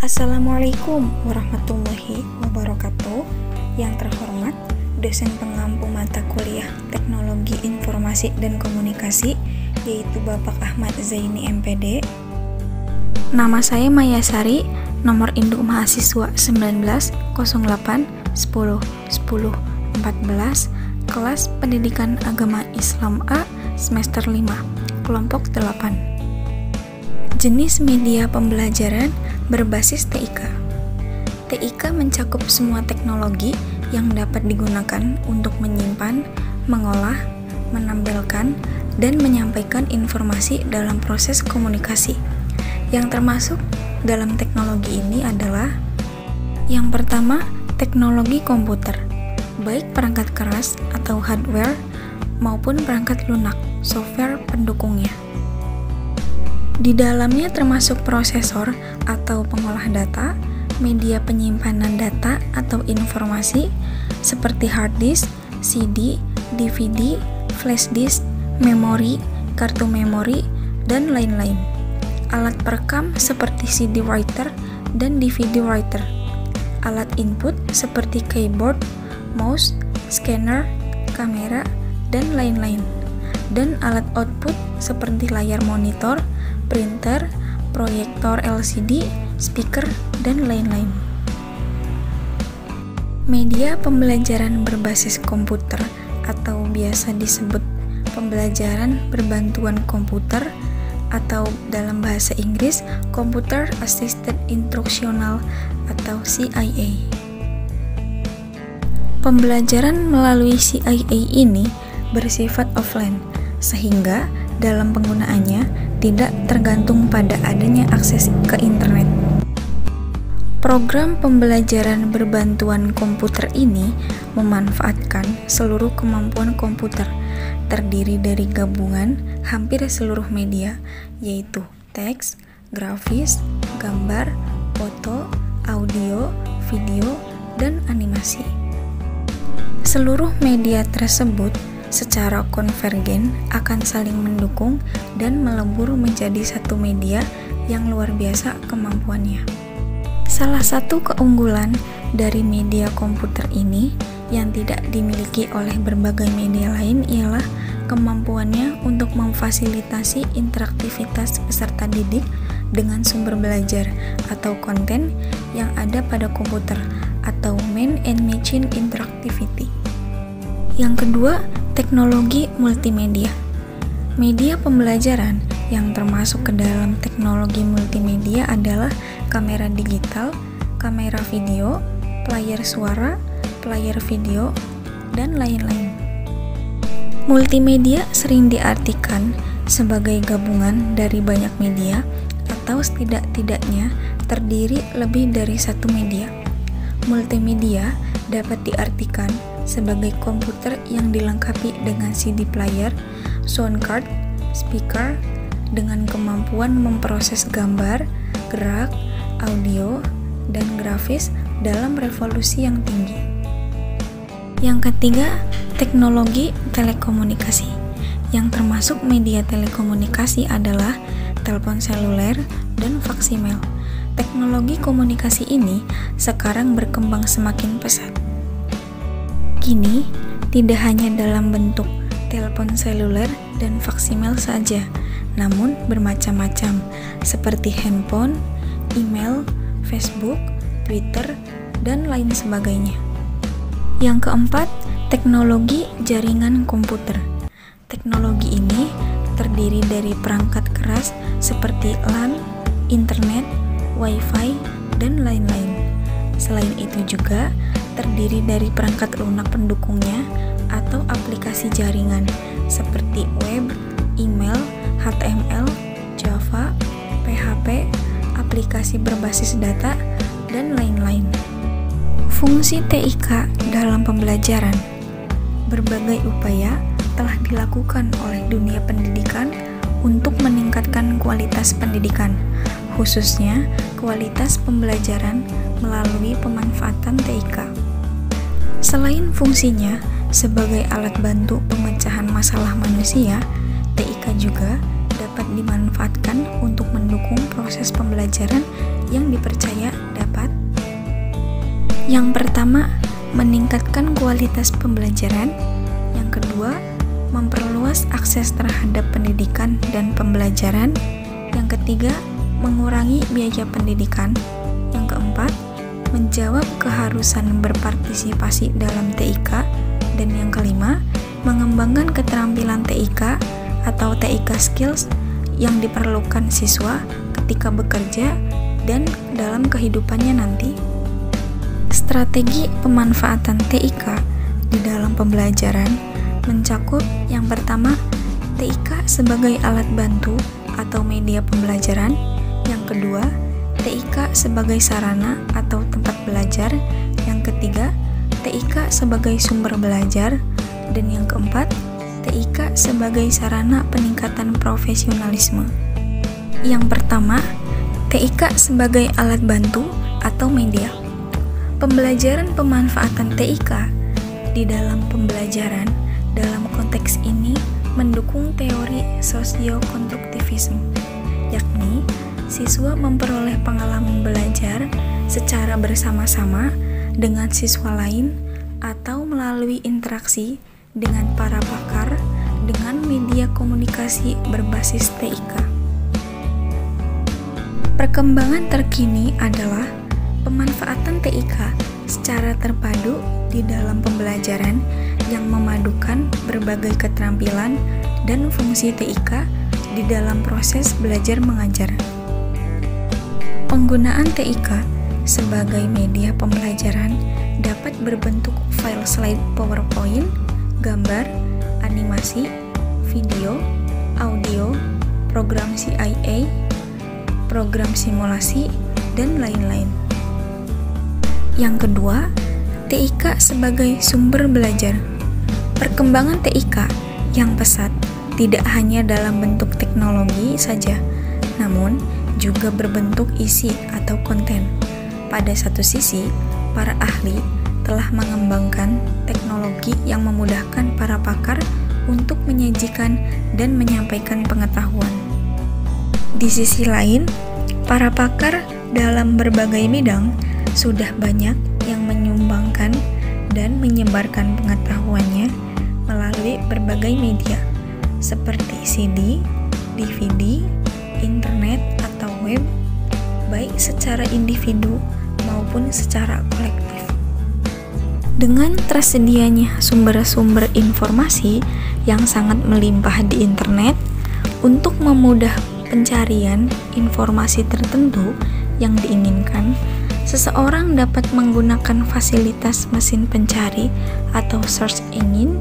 Assalamualaikum warahmatullahi wabarakatuh. Yang terhormat, dosen pengampu mata kuliah Teknologi Informasi dan Komunikasi, yaitu Bapak Ahmad Zaini MPD. Nama saya Maya Sari, nomor induk mahasiswa 19 08 10 10 14, kelas Pendidikan Agama Islam A, semester 5, kelompok 8. Jenis media pembelajaran berbasis TIK. TIK mencakup semua teknologi yang dapat digunakan untuk menyimpan, mengolah, menampilkan, dan menyampaikan informasi dalam proses komunikasi. Yang termasuk dalam teknologi ini adalah: yang pertama, teknologi komputer, baik perangkat keras atau hardware maupun perangkat lunak, software pendukungnya. Di dalamnya termasuk prosesor atau pengolah data, media penyimpanan data atau informasi seperti hard disk, CD, DVD, flash disk, memori, kartu memori, dan lain-lain. Alat perekam seperti CD writer dan DVD writer. Alat input seperti keyboard, mouse, scanner, kamera, dan lain-lain. Dan alat output seperti layar monitor, printer, proyektor LCD, speaker, dan lain-lain. Media pembelajaran berbasis komputer atau biasa disebut pembelajaran berbantuan komputer atau dalam bahasa Inggris Computer Assisted Instructional atau CIA. Pembelajaran melalui CIA ini bersifat offline, sehingga dalam penggunaannya tidak tergantung pada adanya akses ke internet. Program pembelajaran berbantuan komputer ini memanfaatkan seluruh kemampuan komputer, terdiri dari gabungan hampir seluruh media, yaitu teks, grafis, gambar, foto, audio, video, dan animasi. Seluruh media tersebut secara konvergen akan saling mendukung dan melebur menjadi satu media yang luar biasa kemampuannya. Salah satu keunggulan dari media komputer ini yang tidak dimiliki oleh berbagai media lain ialah kemampuannya untuk memfasilitasi interaktivitas peserta didik dengan sumber belajar atau konten yang ada pada komputer atau Man and Machine Interactivity. Yang kedua, teknologi multimedia. Media pembelajaran yang termasuk ke dalam teknologi multimedia adalah kamera digital, kamera video, player suara, player video, dan lain-lain. Multimedia sering diartikan sebagai gabungan dari banyak media atau setidak-tidaknya terdiri lebih dari satu media. Multimedia dapat diartikan sebagai komputer yang dilengkapi dengan CD player, sound card, speaker, dengan kemampuan memproses gambar, gerak, audio, dan grafis dalam resolusi yang tinggi. Yang ketiga, teknologi telekomunikasi. Yang termasuk media telekomunikasi adalah telepon seluler dan faksimil. Teknologi komunikasi ini sekarang berkembang semakin pesat. Kini, tidak hanya dalam bentuk telepon seluler dan faksimil saja, namun bermacam-macam, seperti handphone, email, Facebook, Twitter, dan lain sebagainya. Yang keempat, teknologi jaringan komputer. Teknologi ini terdiri dari perangkat keras seperti LAN, internet, Wi-Fi, dan lain-lain. Selain itu juga terdiri dari perangkat lunak pendukungnya atau aplikasi jaringan seperti web, email, HTML, Java, PHP, aplikasi berbasis data, dan lain-lain. Fungsi TIK dalam pembelajaran. Berbagai upaya telah dilakukan oleh dunia pendidikan untuk meningkatkan kualitas pendidikan, khususnya kualitas pembelajaran melalui pemanfaatan TIK. Selain fungsinya sebagai alat bantu pemecahan masalah manusia, TIK juga dapat dimanfaatkan untuk mendukung proses pembelajaran yang dipercaya Yang pertama, meningkatkan kualitas pembelajaran. Yang kedua, memperluas akses terhadap pendidikan dan pembelajaran. Yang ketiga, mengurangi biaya pendidikan. Yang keempat, menjawab keharusan berpartisipasi dalam TIK. Dan yang kelima, mengembangkan keterampilan TIK atau TIK skills yang diperlukan siswa ketika bekerja dan dalam kehidupannya nanti. Strategi pemanfaatan TIK di dalam pembelajaran mencakup yang pertama, TIK sebagai alat bantu atau media pembelajaran. Yang kedua, TIK sebagai sarana atau tempat belajar. Yang ketiga, TIK sebagai sumber belajar. Dan yang keempat, TIK sebagai sarana peningkatan profesionalisme. Yang pertama, TIK sebagai alat bantu atau media. Pembelajaran pemanfaatan TIK di dalam pembelajaran dalam konteks ini mendukung teori sosio-konstruktivisme, yakni siswa memperoleh pengalaman belajar secara bersama-sama dengan siswa lain atau melalui interaksi dengan para pakar dengan media komunikasi berbasis TIK. Perkembangan terkini adalah pemanfaatan TIK secara terpadu di dalam pembelajaran yang memadukan berbagai keterampilan dan fungsi TIK di dalam proses belajar mengajar. Penggunaan TIK sebagai media pembelajaran dapat berbentuk file slide PowerPoint, gambar, animasi, video, audio, program CIA, program simulasi, dan lain-lain. Yang kedua, TIK sebagai sumber belajar. Perkembangan TIK yang pesat tidak hanya dalam bentuk teknologi saja, namun juga berbentuk isi atau konten. Pada satu sisi, para ahli telah mengembangkan teknologi yang memudahkan para pakar untuk menyajikan dan menyampaikan pengetahuan. Di sisi lain, para pakar dalam berbagai bidang sudah banyak yang menyumbangkan dan menyebarkan pengetahuannya melalui berbagai media seperti CD, DVD, internet, atau web, baik secara individu maupun secara kolektif. Dengan tersedianya sumber-sumber informasi yang sangat melimpah di internet, untuk memudah pencarian informasi tertentu yang diinginkan, seseorang dapat menggunakan fasilitas mesin pencari atau search engine.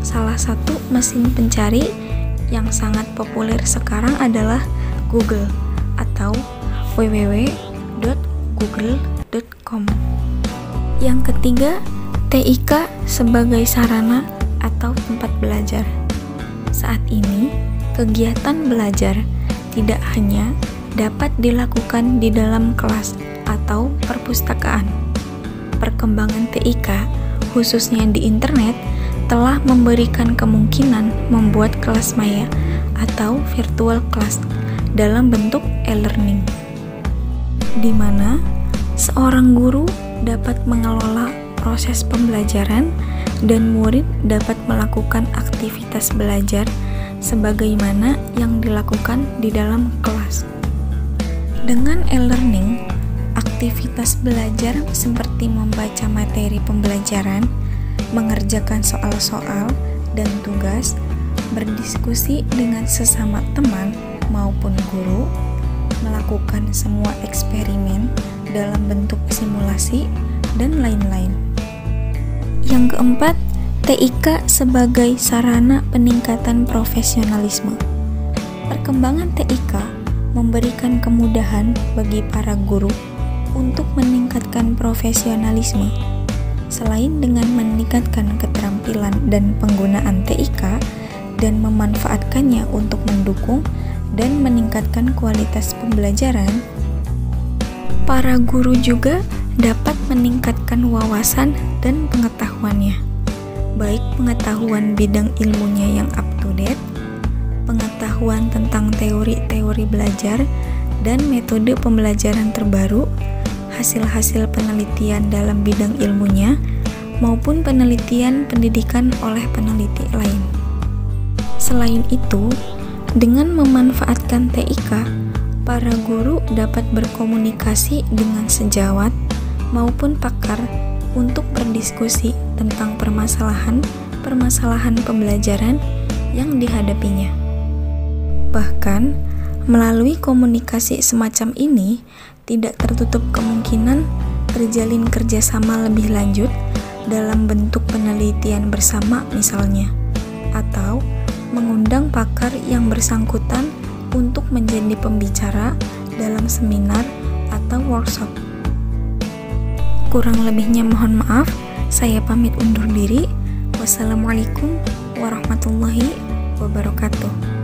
Salah satu mesin pencari yang sangat populer sekarang adalah Google atau www.google.com. Yang ketiga, TIK sebagai sarana atau tempat belajar. Saat ini, kegiatan belajar tidak hanya dapat dilakukan di dalam kelas atau perpustakaan. Perkembangan TIK, khususnya di internet, telah memberikan kemungkinan membuat kelas maya atau virtual class dalam bentuk e-learning, di mana seorang guru dapat mengelola proses pembelajaran dan murid dapat melakukan aktivitas belajar sebagaimana yang dilakukan di dalam kelas. Dengan e-learning, aktivitas belajar seperti membaca materi pembelajaran, mengerjakan soal-soal dan tugas, berdiskusi dengan sesama teman maupun guru, melakukan semua eksperimen dalam bentuk simulasi, dan lain-lain. Yang keempat, TIK sebagai sarana peningkatan profesionalisme. Perkembangan TIK memberikan kemudahan bagi para guru untuk meningkatkan profesionalisme. Selain dengan meningkatkan keterampilan dan penggunaan TIK dan memanfaatkannya untuk mendukung dan meningkatkan kualitas pembelajaran, para guru juga dapat meningkatkan wawasan dan pengetahuannya, baik pengetahuan bidang ilmunya yang up-to-date, pengetahuan tentang teori-teori belajar dan metode pembelajaran terbaru, hasil-hasil penelitian dalam bidang ilmunya maupun penelitian pendidikan oleh peneliti lain. Selain itu, dengan memanfaatkan TIK, para guru dapat berkomunikasi dengan sejawat maupun pakar untuk berdiskusi tentang permasalahan pembelajaran yang dihadapinya. Bahkan, melalui komunikasi semacam ini, tidak tertutup kemungkinan terjalin kerjasama lebih lanjut dalam bentuk penelitian bersama misalnya, atau mengundang pakar yang bersangkutan untuk menjadi pembicara dalam seminar atau workshop. Kurang lebihnya mohon maaf, saya pamit undur diri. Wassalamualaikum warahmatullahi wabarakatuh.